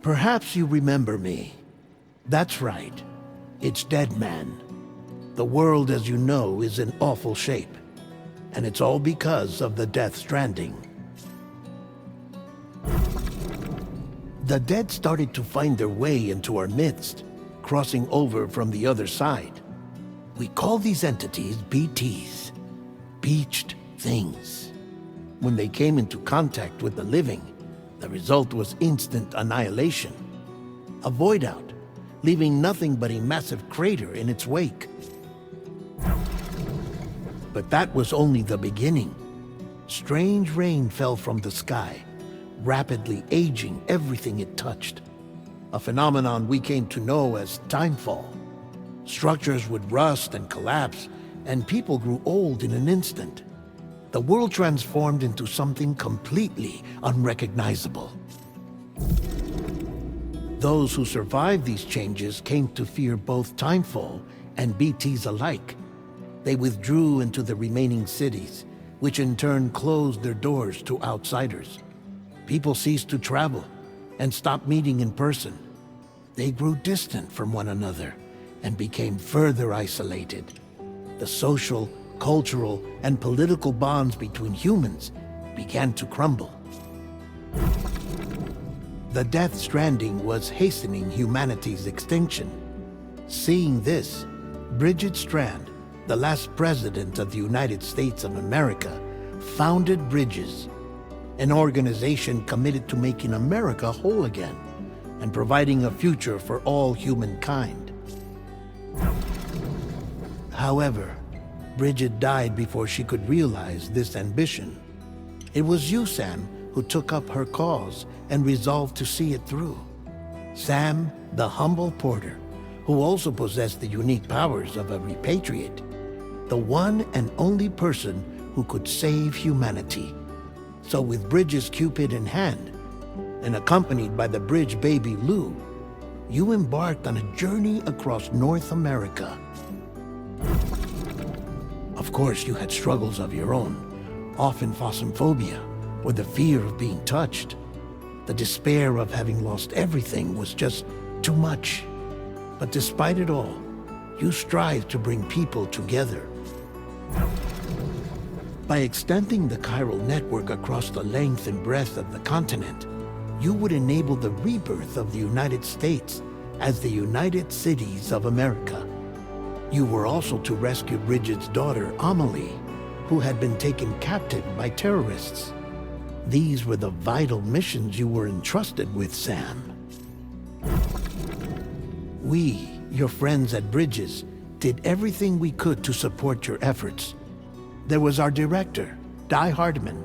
Perhaps you remember me. That's right. It's Dead Man. The world, as you know, is in awful shape. And it's all because of the Death Stranding. The dead started to find their way into our midst, crossing over from the other side. We call these entities BTs, Beached Things. When they came into contact with the living, the result was instant annihilation. A void out, leaving nothing but a massive crater in its wake. But that was only the beginning. Strange rain fell from the sky, rapidly aging everything it touched. A phenomenon we came to know as timefall. Structures would rust and collapse, and people grew old in an instant. The world transformed into something completely unrecognizable. Those who survived these changes came to fear both timefall and BTs alike. They withdrew into the remaining cities, which in turn closed their doors to outsiders. People ceased to travel and stopped meeting in person. They grew distant from one another and became further isolated. The social, cultural, and political bonds between humans began to crumble. The Death Stranding was hastening humanity's extinction. Seeing this, Bridget Strand, the last president of the United States of America, founded Bridges, an organization committed to making America whole again and providing a future for all humankind. However, Bridget died before she could realize this ambition. It was you, Sam, who took up her cause and resolved to see it through. Sam, the humble porter, who also possessed the unique powers of a repatriate, the one and only person who could save humanity. So with Bridges' Cupid in hand, and accompanied by the bridge baby Lou, you embarked on a journey across North America. Of course, you had struggles of your own, often phasmophobia, or the fear of being touched. The despair of having lost everything was just too much. But despite it all, you strived to bring people together. By extending the chiral network across the length and breadth of the continent, you would enable the rebirth of the United States as the United Cities of America. You were also to rescue Bridget's daughter, Amelie, who had been taken captive by terrorists. These were the vital missions you were entrusted with, Sam. We, your friends at Bridges, did everything we could to support your efforts. There was our director, Di Hardman,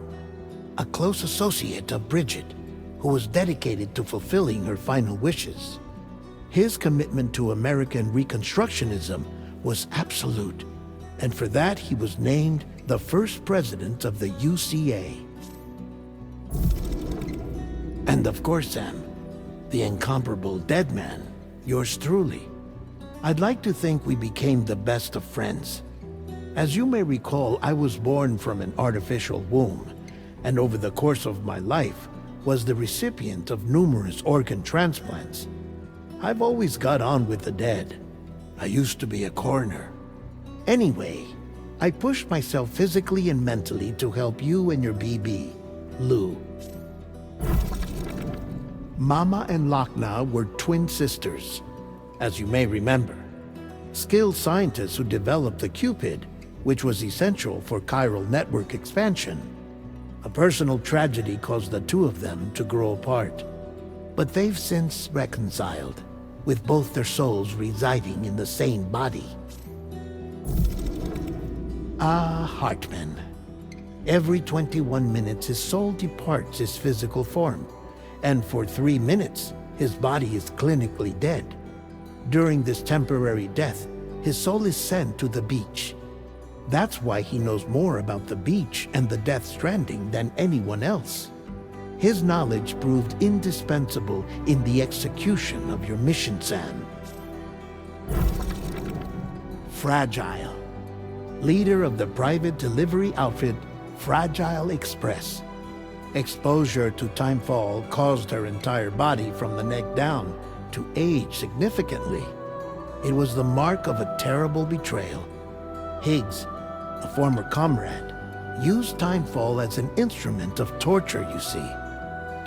a close associate of Bridget, who was dedicated to fulfilling her final wishes. His commitment to American Reconstructionism was absolute, and for that he was named the first president of the UCA. And of course, Sam, the incomparable Dead Man, yours truly. I'd like to think we became the best of friends. As you may recall, I was born from an artificial womb, and over the course of my life was the recipient of numerous organ transplants. I've always got on with the dead. I used to be a coroner. Anyway, I pushed myself physically and mentally to help you and your BB, Lou. Mama and Lochna were twin sisters, as you may remember. Skilled scientists who developed the Cupid, which was essential for chiral network expansion. A personal tragedy caused the two of them to grow apart. But they've since reconciled, with both their souls residing in the same body. Hartman. Every 21 minutes his soul departs his physical form, and for 3 minutes his body is clinically dead. During this temporary death, his soul is sent to the beach. That's why he knows more about the beach and the Death Stranding than anyone else. His knowledge proved indispensable in the execution of your mission, Sam. Fragile. Leader of the private delivery outfit Fragile Express. Exposure to timefall caused her entire body from the neck down to age significantly. It was the mark of a terrible betrayal. Higgs, a former comrade, used timefall as an instrument of torture, you see.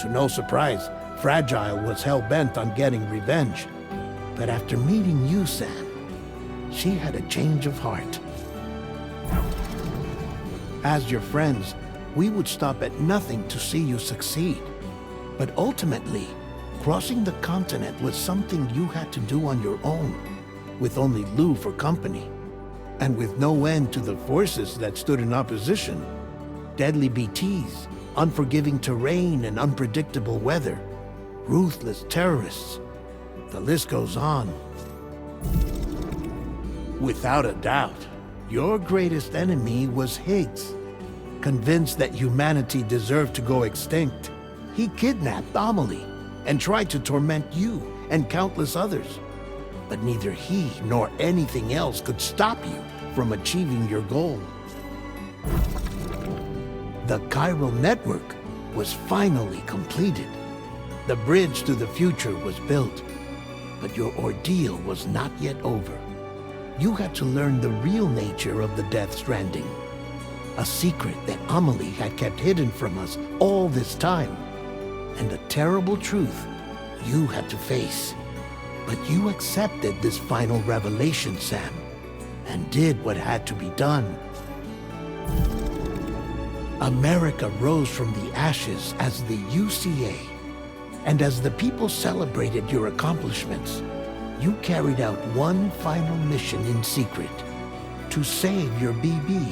To no surprise, Fragile was hell-bent on getting revenge. But after meeting you, Sam, she had a change of heart. As your friends, we would stop at nothing to see you succeed. But ultimately, crossing the continent was something you had to do on your own, with only Lou for company, and with no end to the forces that stood in opposition. Deadly BTs, unforgiving terrain and unpredictable weather, ruthless terrorists. The list goes on. Without a doubt, your greatest enemy was Higgs. Convinced that humanity deserved to go extinct, he kidnapped Amelie and tried to torment you and countless others. But neither he nor anything else could stop you from achieving your goal. The chiral network was finally completed. The bridge to the future was built, but your ordeal was not yet over. You had to learn the real nature of the Death Stranding, a secret that Amelie had kept hidden from us all this time, and a terrible truth you had to face. But you accepted this final revelation, Sam, and did what had to be done. America rose from the ashes as the UCA, and as the people celebrated your accomplishments, you carried out one final mission in secret: to save your BB,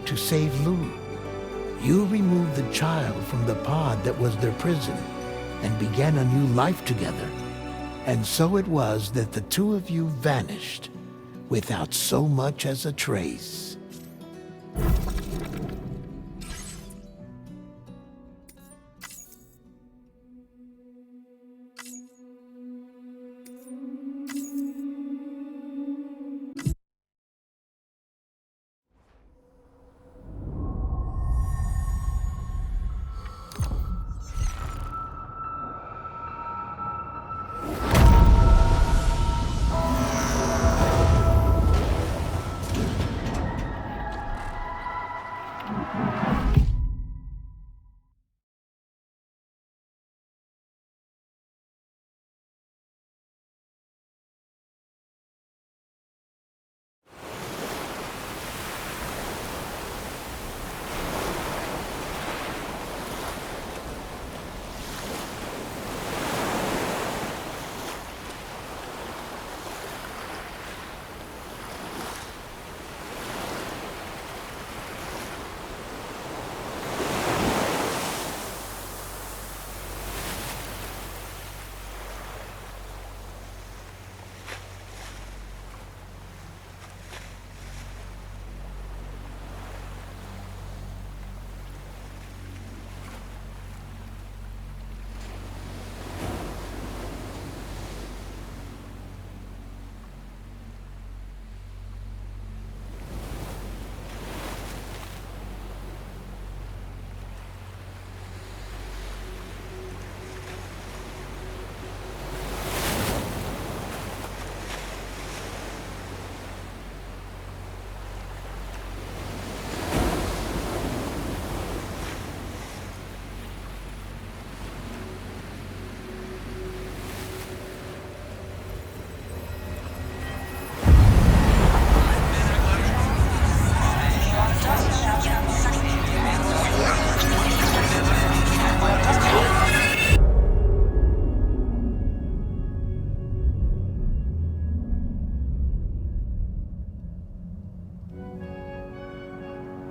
to save Lou. You removed the child from the pod that was their prison and began a new life together. And so it was that the two of you vanished without so much as a trace.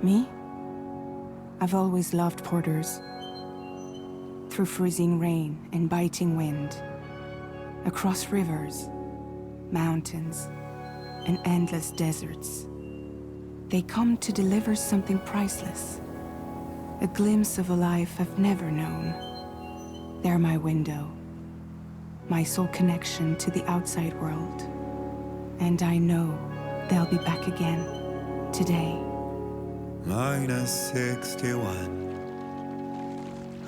Me? I've always loved porters. Through freezing rain and biting wind, across rivers, mountains, and endless deserts, they come to deliver something priceless, a glimpse of a life I've never known. They're my window, my sole connection to the outside world, and I know they'll be back again today. -61.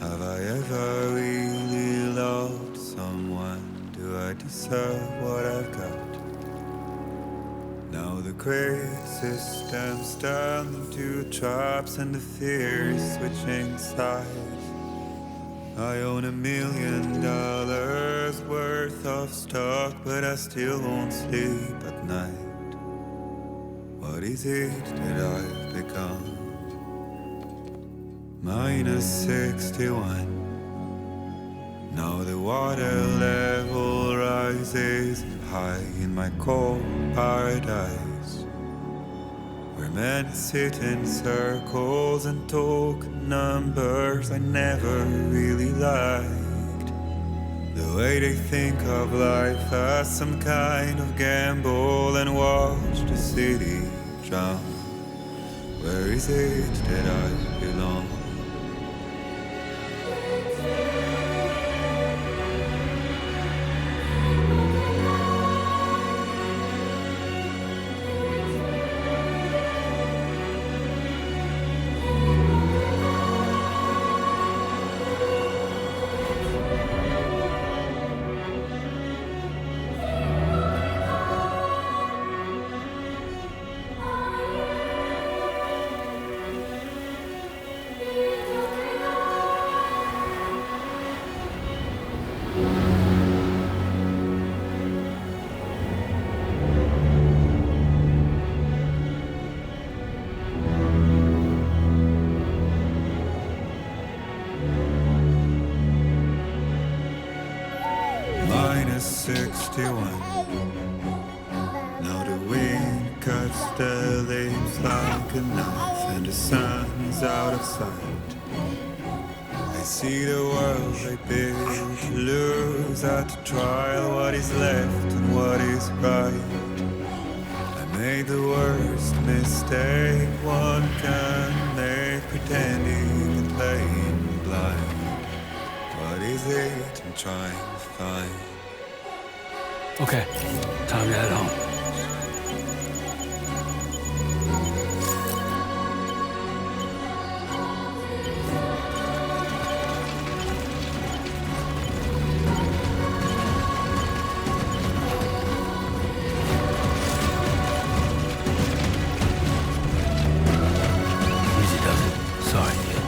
Have I ever really loved someone? Do I deserve what I've got? Now the great system's turned into traps and the fears switching sides. I own $1 million worth of stock, but I still won't sleep at night. What is it that I've become? -61. Now the water level rises high in my cold paradise, where men sit in circles and talk numbers I never really liked. The way they think of life as some kind of gamble and watch the city drown. Where is it that I belong? -61. Now the wind cuts the leaves like a knife and the sun's out of sight. I see the world I built lose at the trial what is left and what is right. I made the worst mistake one can make, pretending and playing blind. What is it I'm trying to find? Okay, time to head home. Easy does it. Sorry, kid.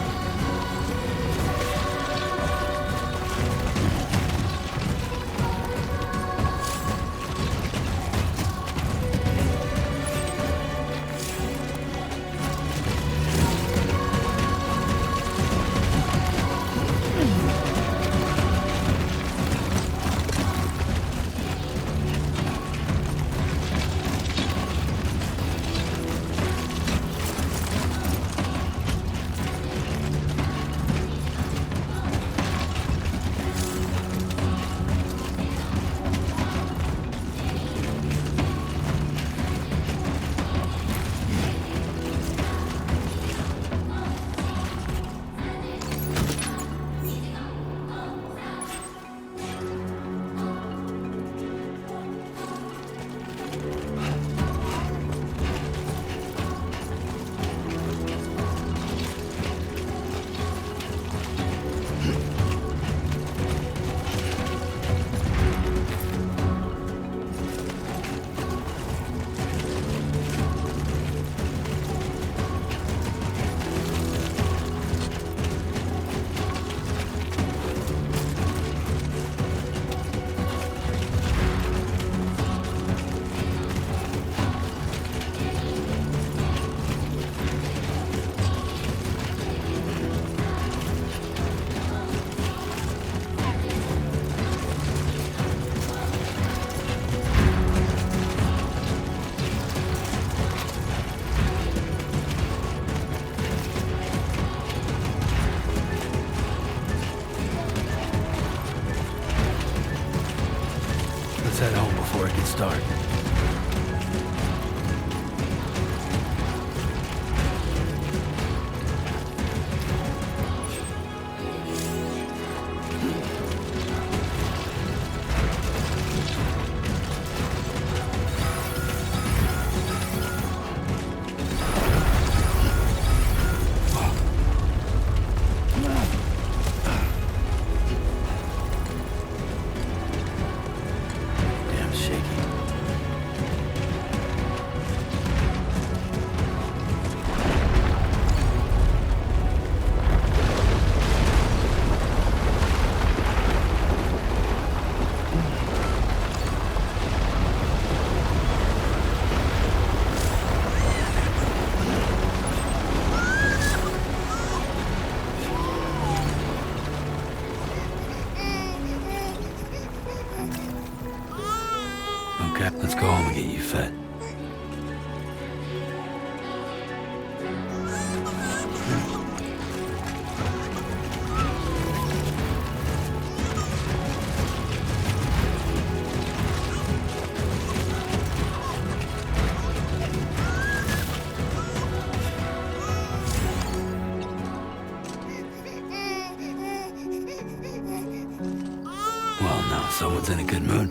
Head home before it gets dark. Okay, let's go home and get you fed. Well, now someone's in a good mood.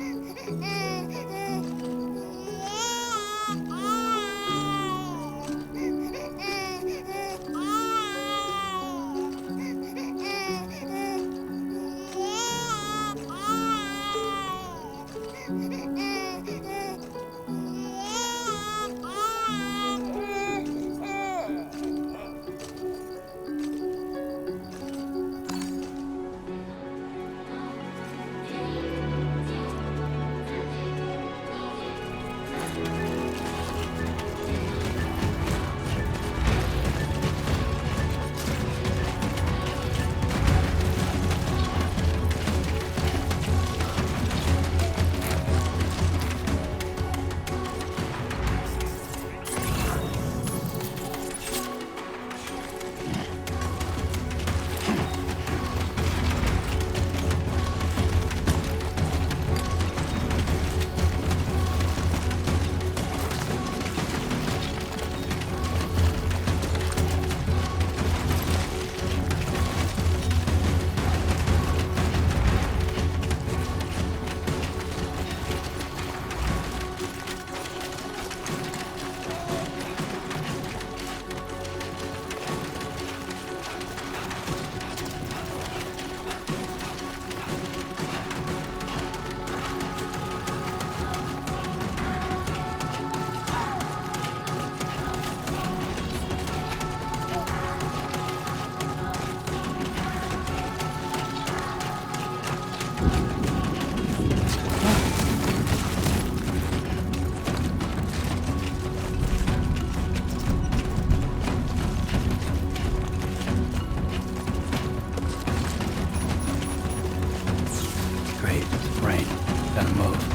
Great. Rain. Gotta move.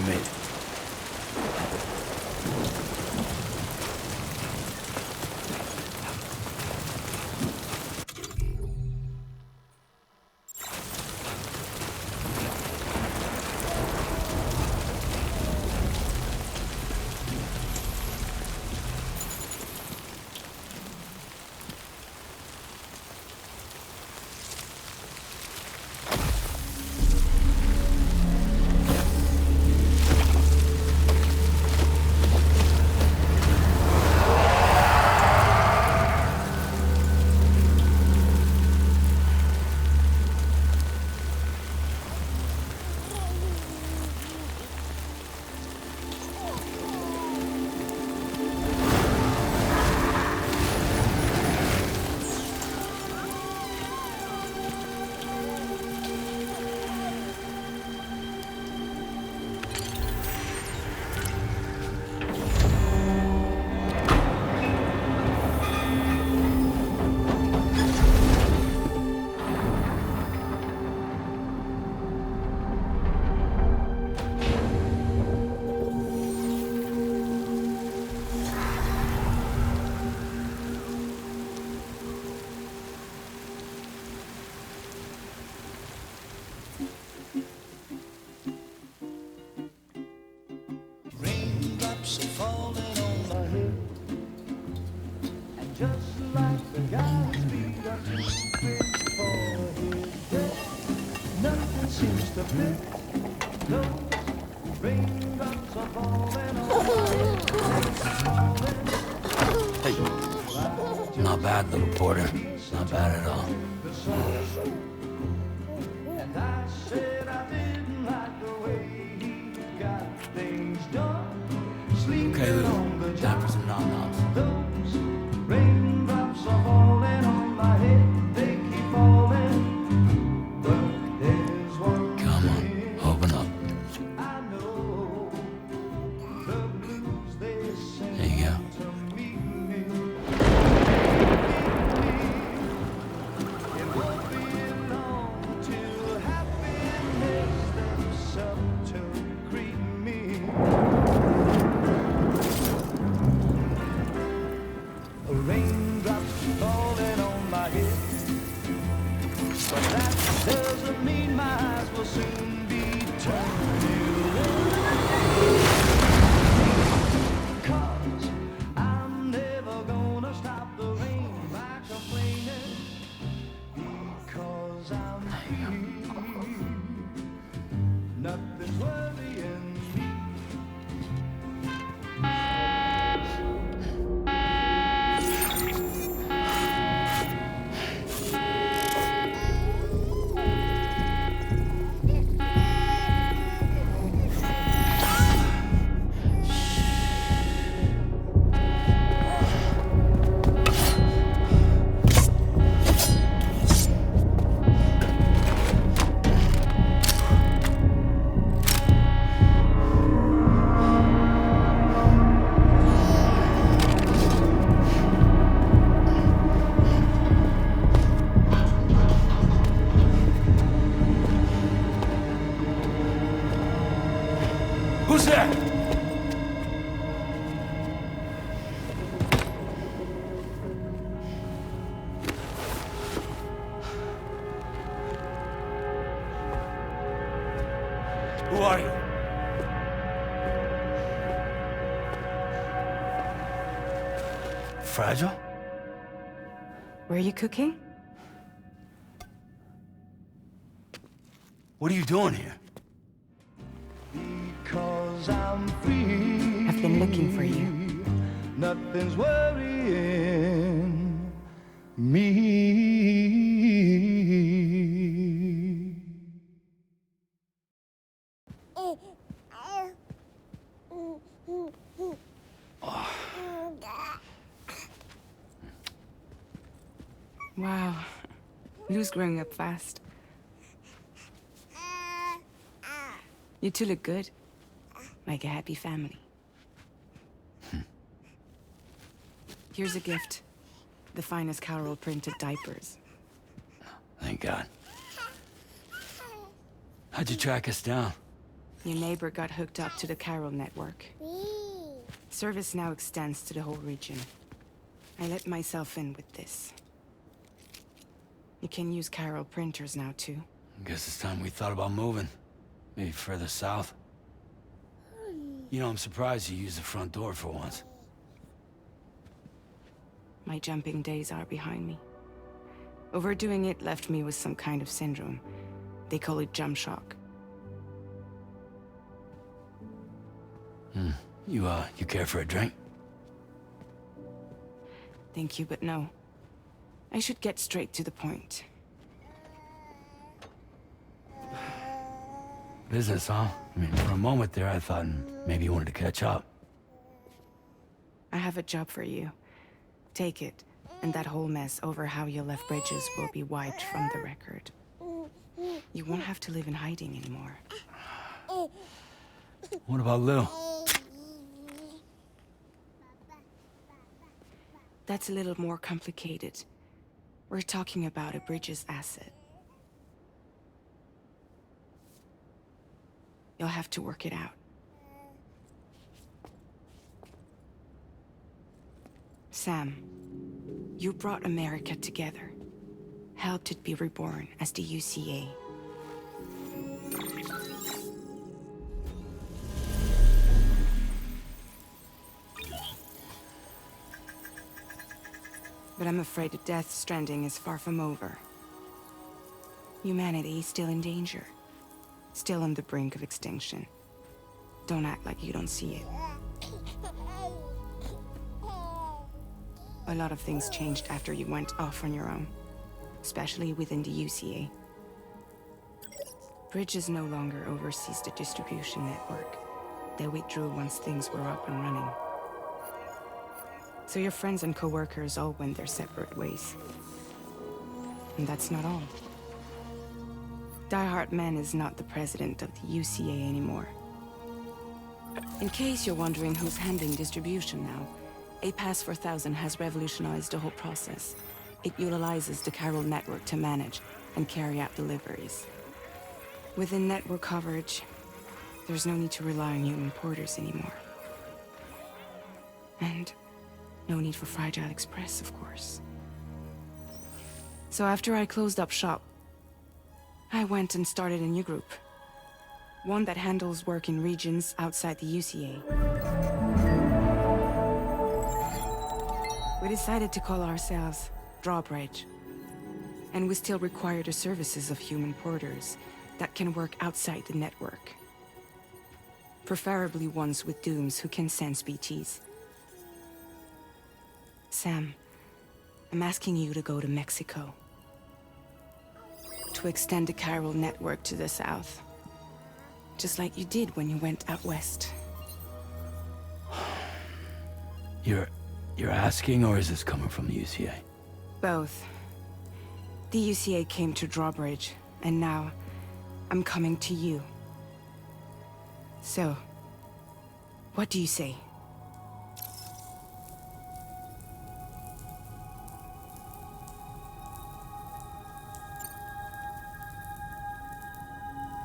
me. Raindrops are falling on my head, and just like the guy's feet are too big for his head, nothing seems to fit. Those raindrops are falling on my head. Hey, not bad, little porter. Not bad at all. And I said I didn't like the way he got things done. Okay, Lou. Time for some nom-noms. Those raindrops are falling on my head. They keep falling. But there's one Come on, thing open up. I know. The blues they sing There you go. to me. It won't be long till happiness steps up to greet me. Raindrops falling on my head, but that doesn't mean my eyes will soon be turning red. 'Cause I'm never gonna stop the rain by complaining, because I'm free. Nothing's worrying me. Who's there? Who are you? Fragile? Were you cooking? What are you doing here? Because I'm free. I've been looking for you. Nothing's worrying me. Wow. Lou's growing up fast. You two look good. Like a happy family. Here's a gift. The finest Carol printed diapers. Thank God. How'd you track us down? Your neighbor got hooked up to the chiral network. Service now extends to the whole region. I let myself in with this. You can use chiral printers now, too. Guess it's time we thought about moving. Maybe further south. You know, I'm surprised you used the front door for once. My jumping days are behind me. Overdoing it left me with some kind of syndrome. They call it jump shock. You care for a drink? Thank you, but no. I should get straight to the point. Business, huh? I mean, for a moment there, I thought maybe you wanted to catch up. I have a job for you. Take it, and that whole mess over how you left Bridges will be wiped from the record. You won't have to live in hiding anymore. What about Lil? That's a little more complicated. We're talking about a Bridges asset. You'll have to work it out. Sam, you brought America together. Helped it be reborn as the UCA. But I'm afraid the death Stranding is far from over. Humanity is still in danger. Still on the brink of extinction. Don't act like you don't see it. A lot of things changed after you went off on your own. Especially within the UCA. Bridges no longer oversees the distribution network. They withdrew once things were up and running. So your friends and co-workers all went their separate ways. And that's not all. Die Hard Man is not the president of the UCA anymore. In case you're wondering who's handling distribution now, A Pass 4000 has revolutionized the whole process. It utilizes the chiral network to manage and carry out deliveries. Within network coverage, there's no need to rely on human porters anymore. And no need for Fragile Express, of course. So after I closed up shop, I went and started a new group. One that handles work in regions outside the UCA. We decided to call ourselves Drawbridge. And we still require the services of human porters that can work outside the network. Preferably ones with dooms who can sense BTs. Sam, I'm asking you to go to Mexico. To extend the chiral network to the south. Just like you did when you went out west. You're asking, or is this coming from the UCA? Both. The UCA came to Drawbridge, and now I'm coming to you. So, what do you say?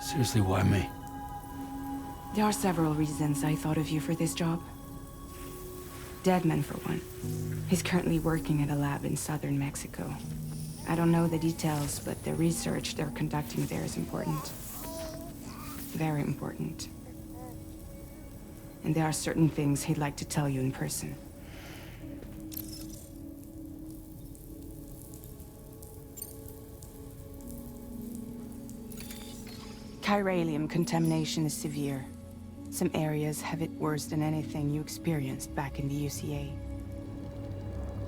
Seriously, why me? There are several reasons I thought of you for this job. Deadman, for one. He's currently working at a lab in southern Mexico. I don't know the details, but the research they're conducting there is important. Very important. And there are certain things he'd like to tell you in person. Chiralium contamination is severe. Some areas have it worse than anything you experienced back in the UCA.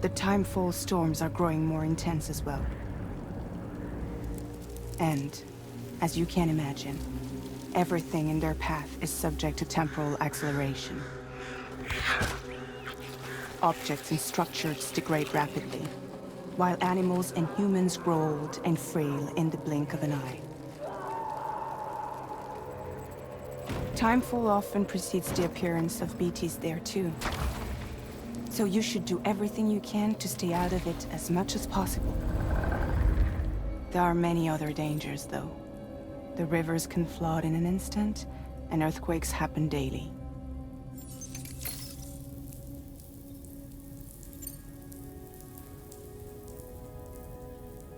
The timefall storms are growing more intense as well. And, as you can imagine, everything in their path is subject to temporal acceleration. Objects and structures degrade rapidly, while animals and humans grow old and frail in the blink of an eye. Timefall often precedes the appearance of BTs there too. So you should do everything you can to stay out of it as much as possible. There are many other dangers, though. The rivers can flood in an instant, and earthquakes happen daily.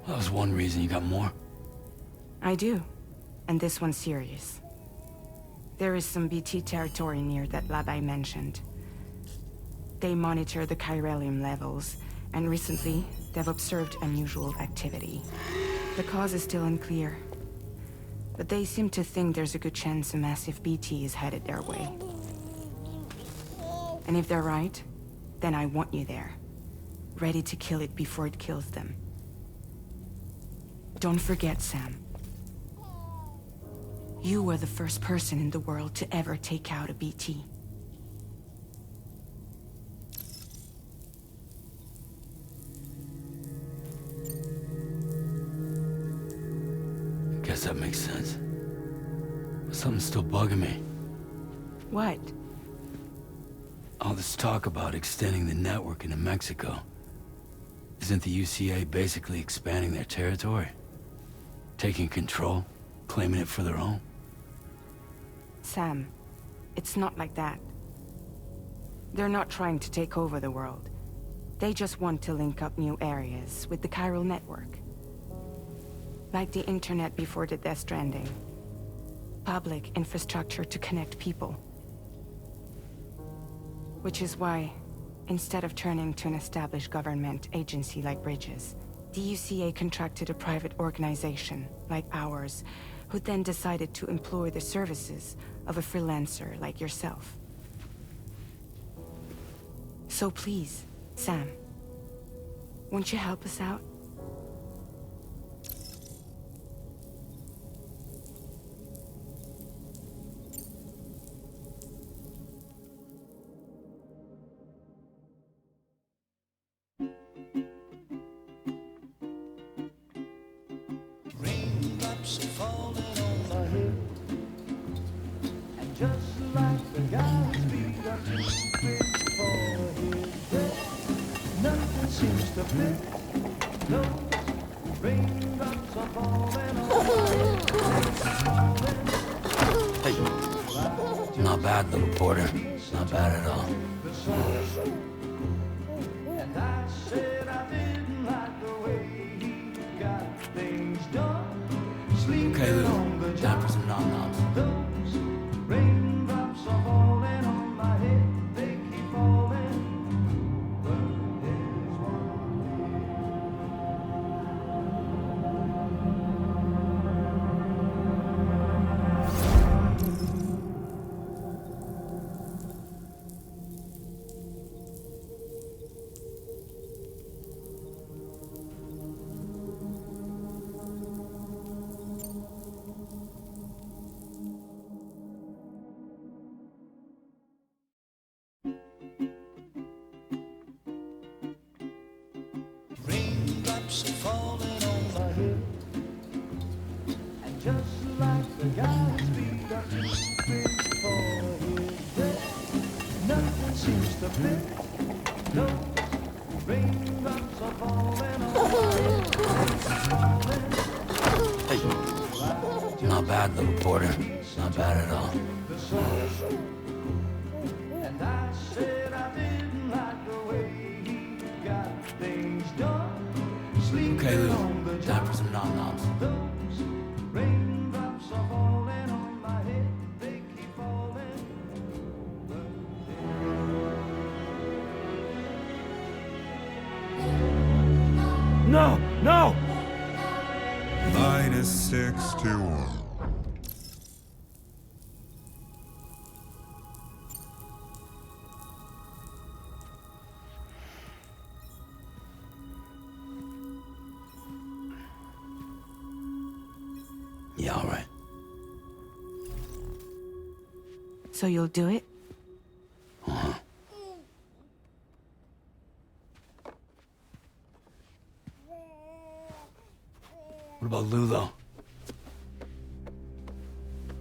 That was one reason. You got more? I do, and this one's serious. There is some BT territory near that lab I mentioned. They monitor the chiralium levels, and recently, they've observed unusual activity. The cause is still unclear, but they seem to think there's a good chance a massive BT is headed their way. And if they're right, then I want you there, ready to kill it before it kills them. Don't forget, Sam. You were the first person in the world to ever take out a BT. Guess that makes sense. But something's still bugging me. What? All this talk about extending the network into Mexico. Isn't the UCA basically expanding their territory? Taking control? Claiming it for their own? Sam, it's not like that. They're not trying to take over the world. They just want to link up new areas with the chiral network. Like the internet before the Stranding. Public infrastructure to connect people. Which is why, instead of turning to an established government agency like Bridges, the UCA contracted a private organization, like ours, who then decided to employ the services of a freelancer like yourself. So please, Sam, won't you help us out? Raindrops are falling on my head, and just like the guy's feet are too big for his head, nothing seems to fit. No, raindrops are falling on my head. Hey, not bad, little porter. Not bad at all. And I said I didn't like the way he got things done. Okay, Sleeping Lou. on the Time job. for some nom-noms. Those raindrops are falling on my head. They keep falling. But there's one raindrops are falling on my head, and just like the guy's feet are too big for his head, nothing seems to fit. No, raindrops are falling on my head. Hey, not bad, little porter. Not bad at all. And I said I didn't like the way he got things done. Sleeping Okay, Lou. on the Time job. for some nom-noms. Those raindrops are falling on my head. They keep falling. No! No! -61. Yeah, all right. So you'll do it? Uh-huh. What about Lou, though?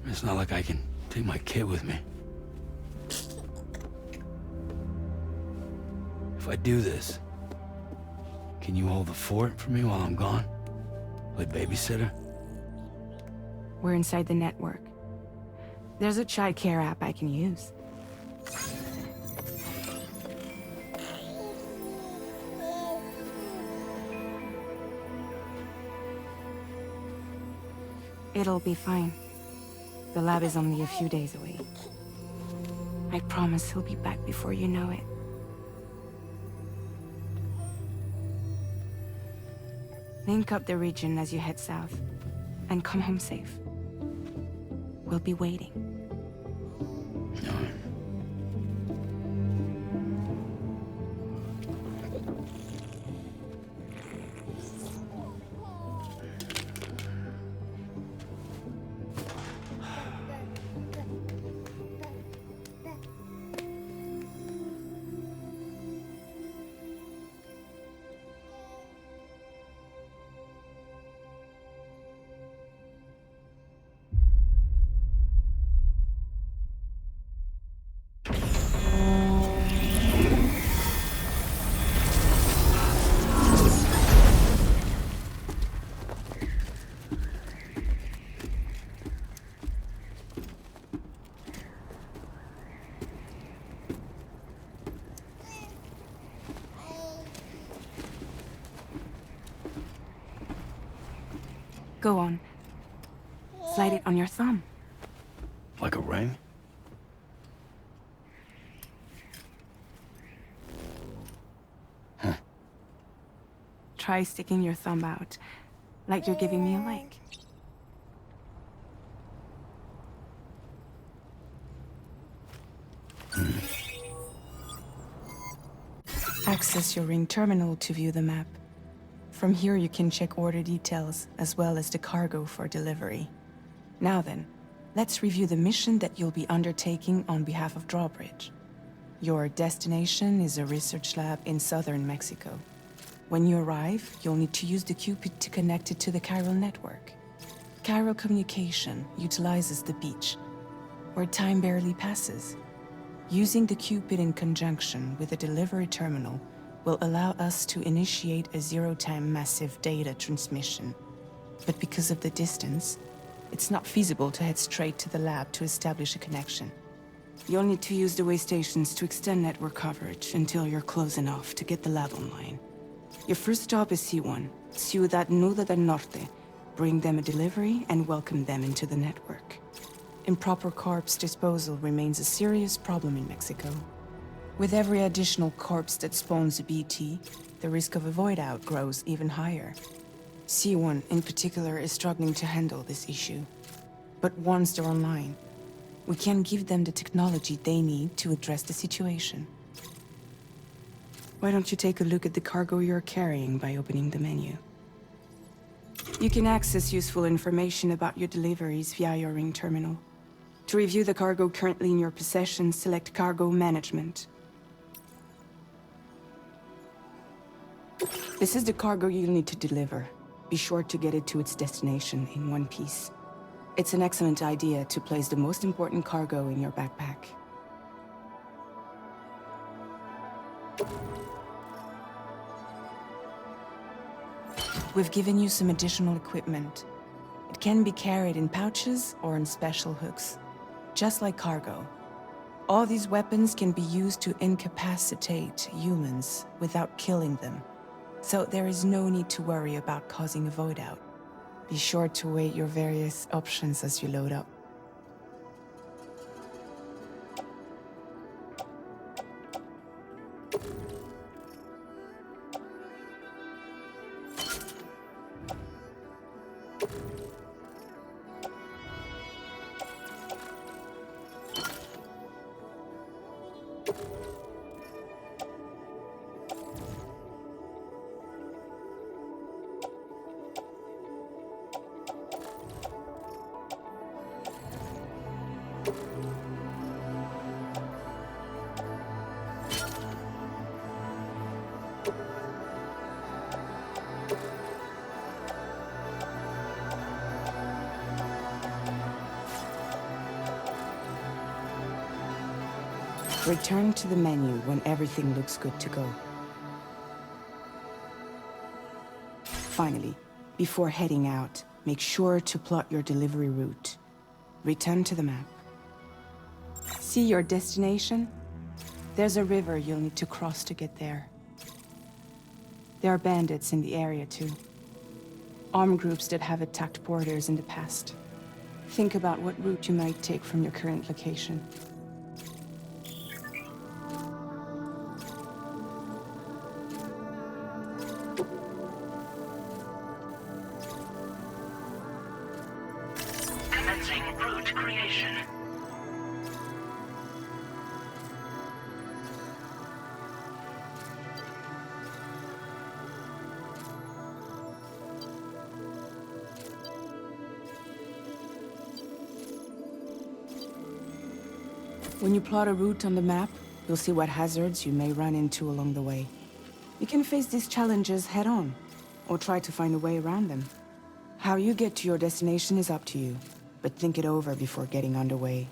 It's not like I can take my kid with me. If I do this, can you hold the fort for me while I'm gone? Play babysitter? We're inside the network. There's a child care app I can use. It'll be fine. The lab is only a few days away. I promise he'll be back before you know it. Link up the region as you head south, and come home safe. We'll be waiting. Go on. Slide it on your thumb. Like a ring? Huh. Try sticking your thumb out, like you're giving me a like. Access your ring terminal to view the map. From here you can check order details, as well as the cargo for delivery. Now then, let's review the mission that you'll be undertaking on behalf of Drawbridge. Your destination is a research lab in southern Mexico. When you arrive, you'll need to use the Cupid to connect it to the chiral network. Chiral communication utilizes the beach, where time barely passes. Using the Cupid in conjunction with a delivery terminal will allow us to initiate a zero-time massive data transmission. But because of the distance, it's not feasible to head straight to the lab to establish a connection. You'll need to use the way stations to extend network coverage until you're close enough to get the lab online. Your first stop is C1, Ciudad Nuda del Norte. Bring them a delivery and welcome them into the network. Improper corpse disposal remains a serious problem in Mexico. With every additional corpse that spawns a BT, the risk of a void out grows even higher. C1 in particular is struggling to handle this issue. But once they're online, we can give them the technology they need to address the situation. Why don't you take a look at the cargo you're carrying by opening the menu? You can access useful information about your deliveries via your ring terminal. To review the cargo currently in your possession, select Cargo Management. This is the cargo you'll need to deliver. Be sure to get it to its destination in one piece. It's an excellent idea to place the most important cargo in your backpack. We've given you some additional equipment. It can be carried in pouches or in special hooks, just like cargo. All these weapons can be used to incapacitate humans without killing them. So there is no need to worry about causing a void out. Be sure to weigh your various options as you load up. Return to the menu when everything looks good to go. Finally, before heading out, make sure to plot your delivery route. Return to the map. See your destination? There's a river you'll need to cross to get there. There are bandits in the area too. Armed groups that have attacked borders in the past. Think about what route you might take from your current location. Commencing route creation. When you plot a route on the map, you'll see what hazards you may run into along the way. You can face these challenges head-on, or try to find a way around them. How you get to your destination is up to you, but think it over before getting underway.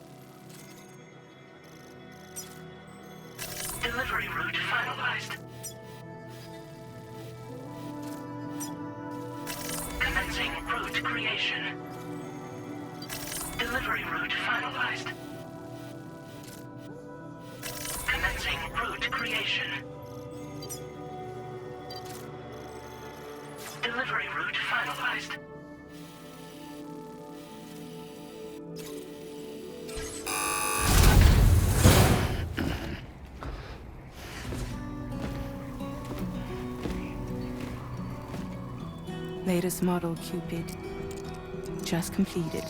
Delivery route finalized. Commencing route creation. Delivery route finalized. Commencing route creation. Delivery route finalized. Latest model Cupid. Just completed.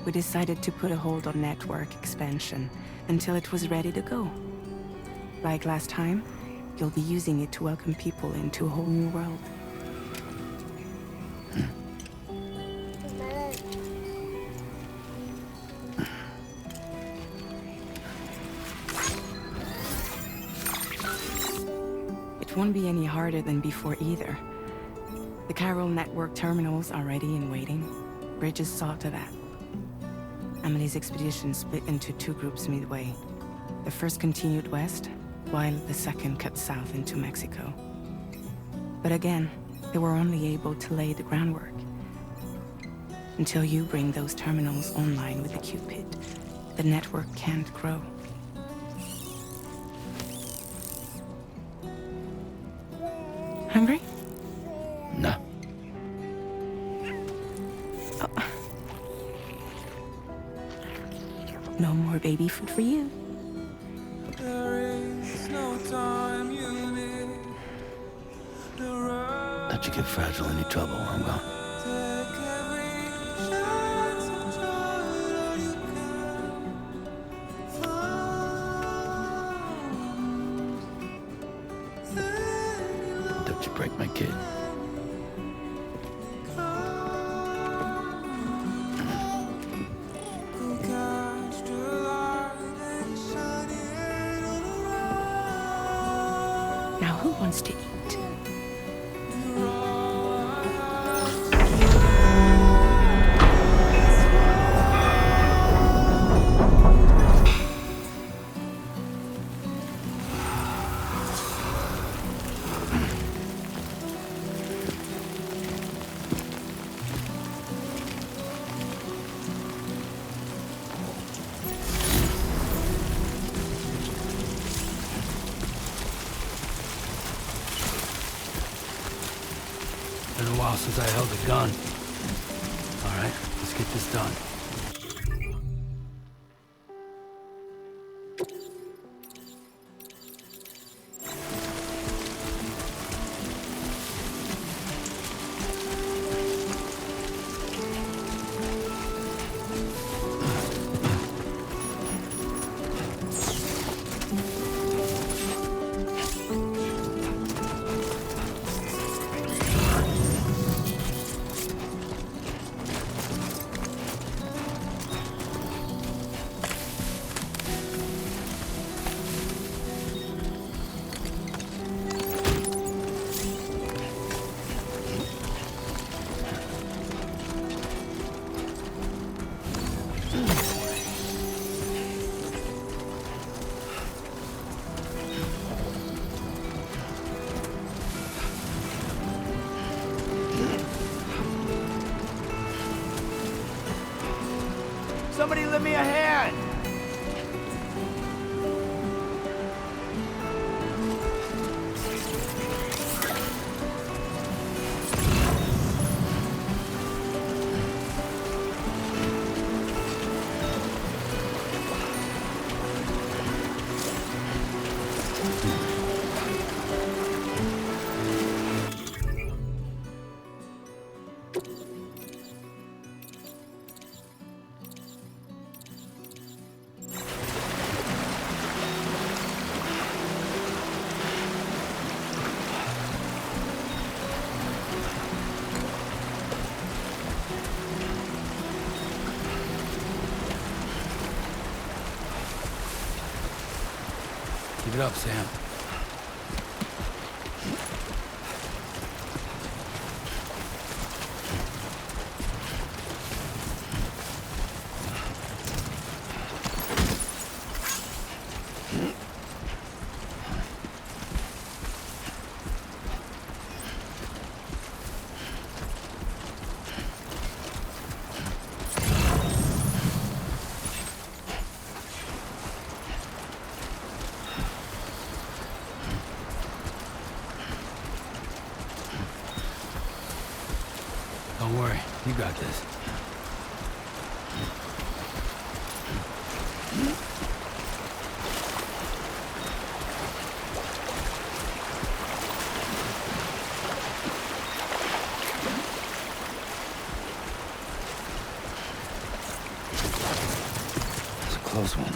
We decided to put a hold on network expansion until it was ready to go. Like last time, you'll be using it to welcome people into a whole new world. It won't be any harder than before either. The Carol network terminals are ready and waiting. Bridges saw to that. Emily's expedition split into two groups midway. The first continued west, while the second cut south into Mexico. But again, they were only able to lay the groundwork. Until you bring those terminals online with the Cupid, the network can't grow. Hungry? No. No more baby food for you. Let you get fragile any trouble, I'm gone. Don't you break my kid. Now who wants to eat? Been a while since I held a gun. All right, let's get this done. Somebody lend me a hand! Keep it up, Sam. Don't worry, you got this. It's a close one.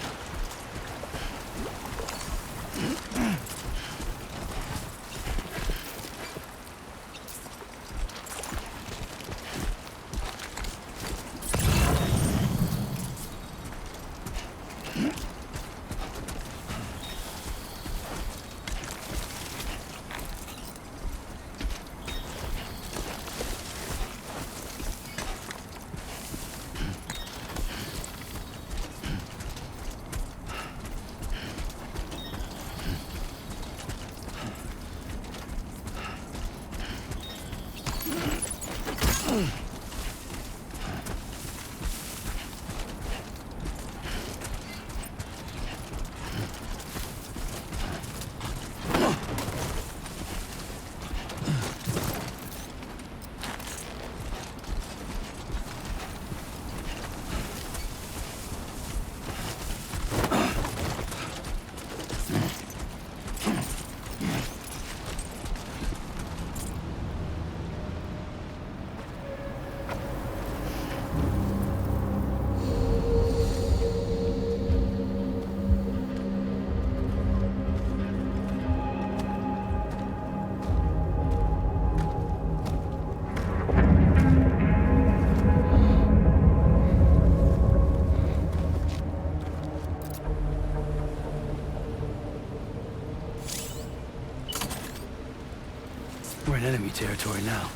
We're in enemy territory now.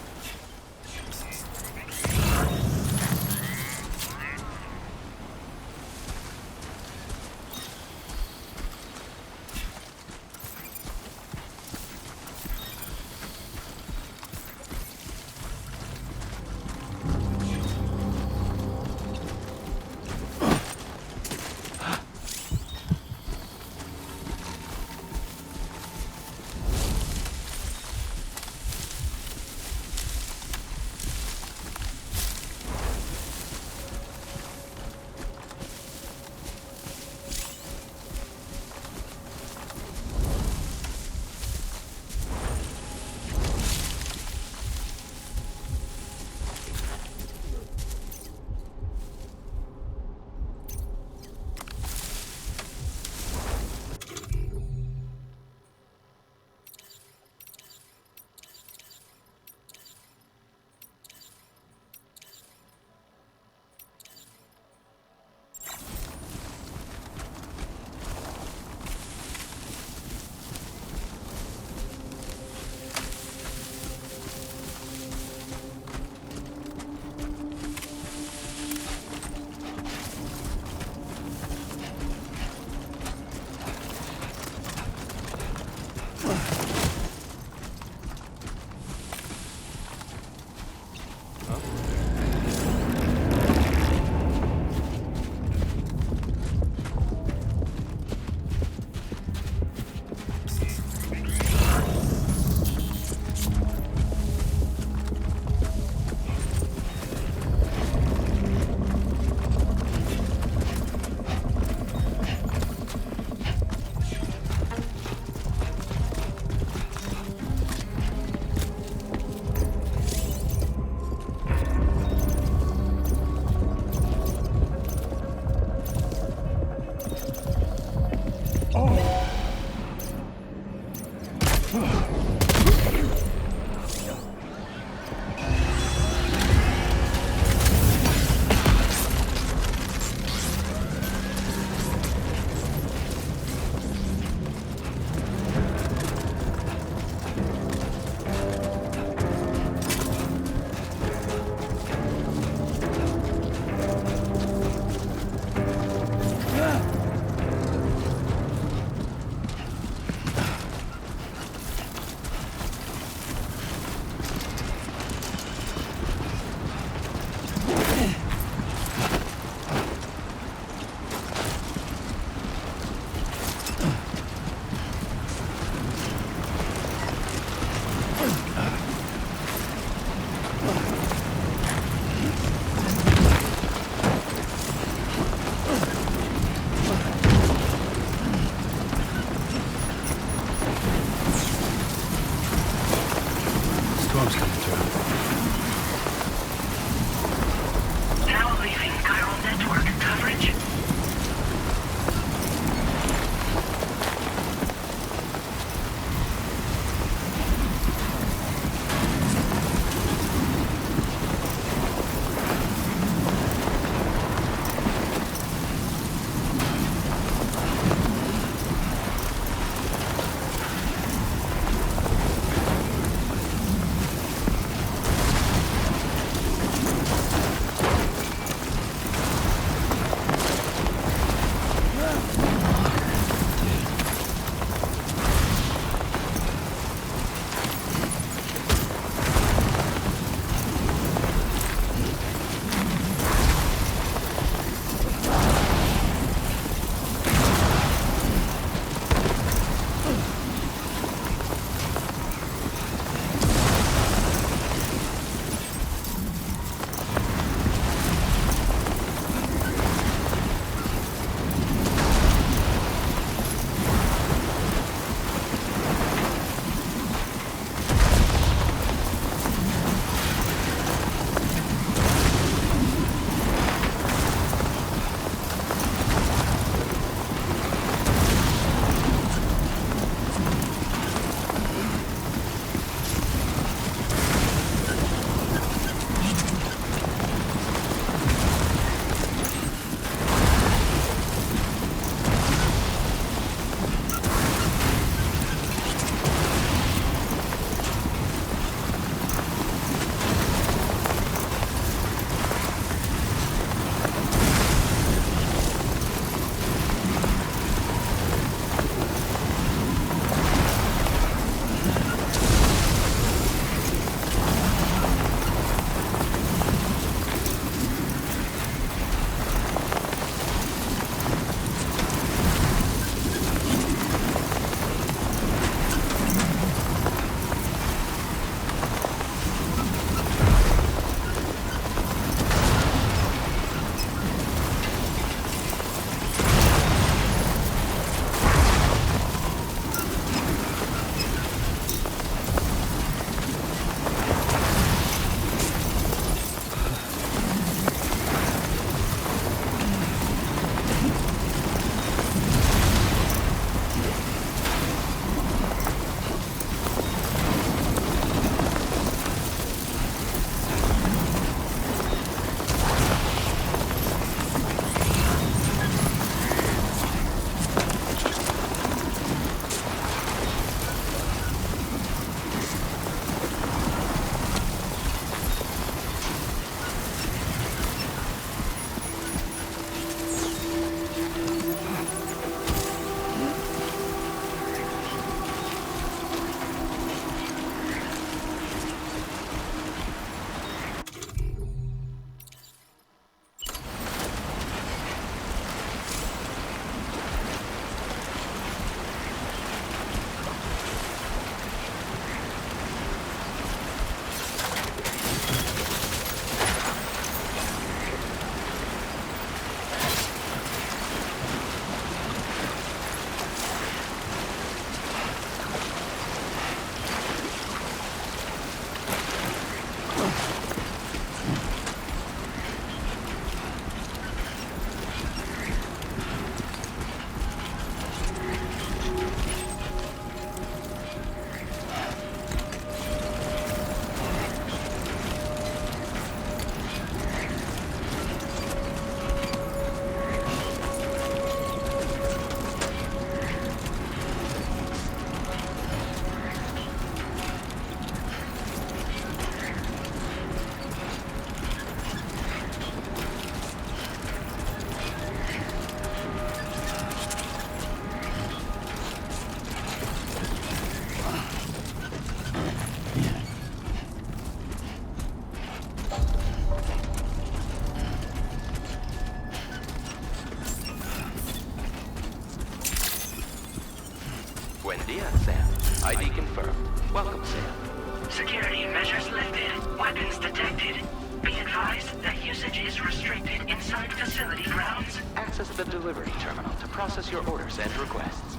Yeah, Sam. ID confirmed. Welcome, Sam. Security measures lifted. Weapons detected. Be advised that usage is restricted inside facility grounds. Access the delivery terminal to process your orders and requests.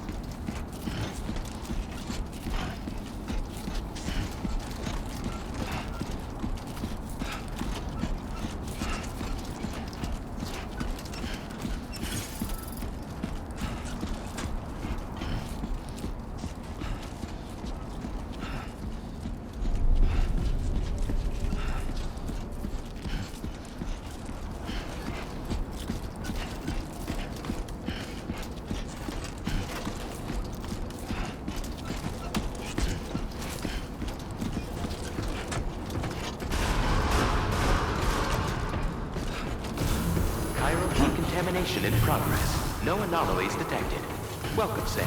Decontamination in progress. No anomalies detected. Welcome, Sam.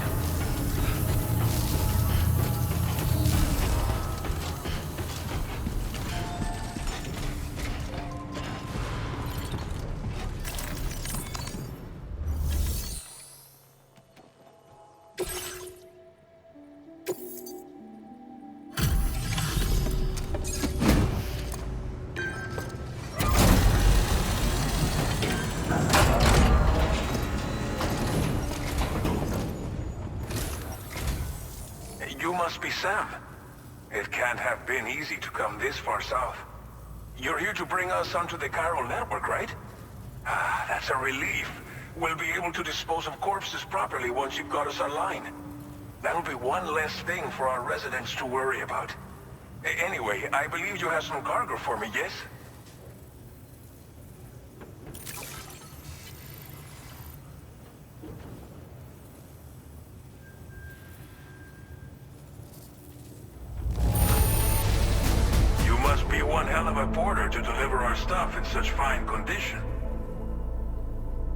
You must be Sam. It can't have been easy to come this far south. You're here to bring us onto the chiral network, right? Ah, that's a relief. We'll be able to dispose of corpses properly once you've got us online. That'll be one less thing for our residents to worry about. Anyway, I believe you have some cargo for me, yes? You must be one hell of a porter to deliver our stuff in such fine condition.